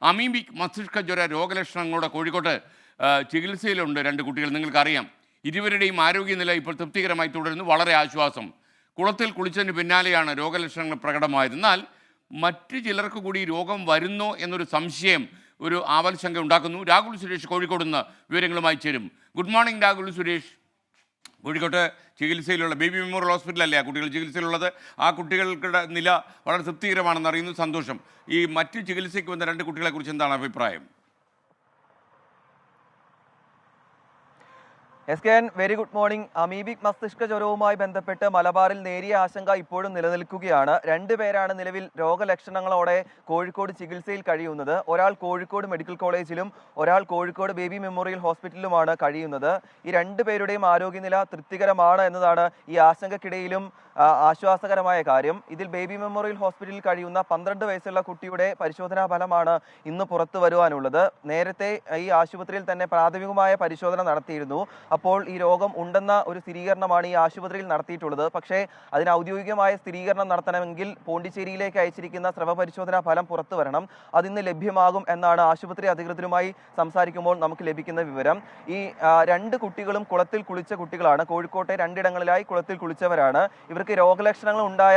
Amoebic മസ്തിഷ്ക ജ്വര രോഗലക്ഷണങ്ങളുടെ കോഴിക്കോട്ട് ചികിത്സയിലുണ്ട് 2 കുട്ടികൾ. നിങ്ങൾക്കറിയാം, ഇരുവരുടെയും ആരോഗ്യനില ഇപ്പോൾ തൃപ്തികരമായി തുടരുന്നു. വളരെ ആശ്വാസം. കുളത്തിൽ കുളിച്ചതിന് പിന്നാലെയാണ് രോഗലക്ഷണങ്ങൾ പ്രകടമായത്. എന്നാൽ മറ്റു ചിലർക്ക് കൂടി രോഗം വരുന്നോ എന്നൊരു സംശയം, ഒരു ആവൽശങ്ക ഉണ്ടാക്കുന്നു. രാഹുൽ സുരേഷ് കോഴിക്കോട് നിന്ന് വിവരങ്ങളുമായി ചേരും. Good morning Rahul Suresh. കോഴിക്കോട്ട് ചികിത്സയിലുള്ള ബേബി മെമ്മോറിയൽ ഹോസ്പിറ്റലല്ലേ ആ കുട്ടികൾ ചികിത്സയിലുള്ളത്? ആ കുട്ടികളുടെ നില വളരെ തൃപ്തികരമാണെന്ന് അറിയുന്നു. സന്തോഷം. ഈ മറ്റ് ചികിത്സയ്ക്ക് വന്ന 2 കുട്ടികളെക്കുറിച്ച് എന്താണ് അഭിപ്രായം? SKN very good morning. Amoebic മസ്തിഷ്ക ജ്വരവുമായി ബന്ധപ്പെട്ട് മലബാറിൽ നേരിയ ആശങ്ക ഇപ്പോഴും നിലനിൽക്കുകയാണ്. 2 പേരാണ് നിലവിൽ രോഗലക്ഷണങ്ങളോടെ കോഴിക്കോട് ചികിത്സയിൽ കഴിയുന്നത്. ഒരാൾ കോഴിക്കോട് മെഡിക്കൽ കോളേജിലും ഒരാൾ കോഴിക്കോട് ബേബി മെമ്മോറിയൽ ഹോസ്പിറ്റലിലുമാണ് കഴിയുന്നത്. ഈ 2 പേരുടെയും ആരോഗ്യനില തൃപ്തികരമാണ് എന്നതാണ് ഈ ആശങ്കക്കിടയിലും ആശ്വാസകരമായ കാര്യം. ഇതിൽ ബേബി മെമ്മോറിയൽ ഹോസ്പിറ്റലിൽ കഴിയുന്ന 12 വയസ്സുള്ള കുട്ടിയുടെ പരിശോധനാ ഫലമാണ് ഇന്ന് പുറത്തു വരുവാനുള്ളത്. നേരത്തെ ഈ ആശുപത്രിയിൽ തന്നെ പ്രാഥമികമായ പരിശോധന നടത്തിയിരുന്നു. അപ്പോൾ ഈ രോഗം ഉണ്ടെന്ന ഒരു സ്ഥിരീകരണമാണ് ഈ ആശുപത്രിയിൽ നടത്തിയിട്ടുള്ളത്. പക്ഷേ അതിന് ഔദ്യോഗികമായ സ്ഥിരീകരണം നടത്തണമെങ്കിൽ പോണ്ടിച്ചേരിയിലേക്ക് അയച്ചിരിക്കുന്ന സ്രവ പരിശോധനാ ഫലം പുറത്തു വരണം. അതിന്ന് ലഭ്യമാകും എന്നാണ് ആശുപത്രി അധികൃതരുമായി സംസാരിക്കുമ്പോൾ നമുക്ക് ലഭിക്കുന്ന വിവരം. ഈ 2 കുട്ടികളും കുളത്തിൽ കുളിച്ച കുട്ടികളാണ്. കോഴിക്കോട്ടെ 2 ഇടങ്ങളിലായി കുളത്തിൽ കുളിച്ചവരാണ്. ഇവർക്ക് രോഗലക്ഷണങ്ങൾ ഉണ്ടായ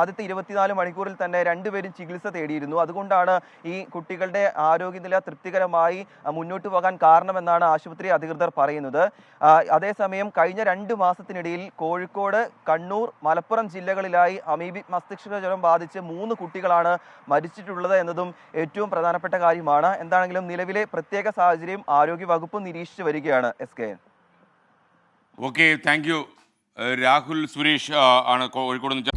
ആദ്യത്തെ 24 മണിക്കൂറിൽ തന്നെ 2 പേരും ചികിത്സ തേടിയിരുന്നു. അതുകൊണ്ടാണ് ഈ കുട്ടികളുടെ ആരോഗ്യനില തൃപ്തികരമായി മുന്നോട്ട് പോകാൻ കാരണമെന്നാണ് ആശുപത്രി അധികൃതർ പറയുന്നത്. അതേസമയം കഴിഞ്ഞ 2 മാസത്തിനിടയിൽ കോഴിക്കോട്, കണ്ണൂർ, മലപ്പുറം ജില്ലകളിലായി അമീബിക് മസ്തിഷ്ക ജ്വരം ബാധിച്ച് 3 കുട്ടികളാണ് മരിച്ചിട്ടുള്ളത് എന്നതും ഏറ്റവും പ്രധാനപ്പെട്ട കാര്യമാണ്. എന്താണെങ്കിലും നിലവിലെ പ്രത്യേക സാഹചര്യം ആരോഗ്യ വകുപ്പ് നിരീക്ഷിച്ചു വരികയാണ്. SKN. Okay, thank you. Rahul Suresh ആണ് കോഴിക്കോട് നിന്ന്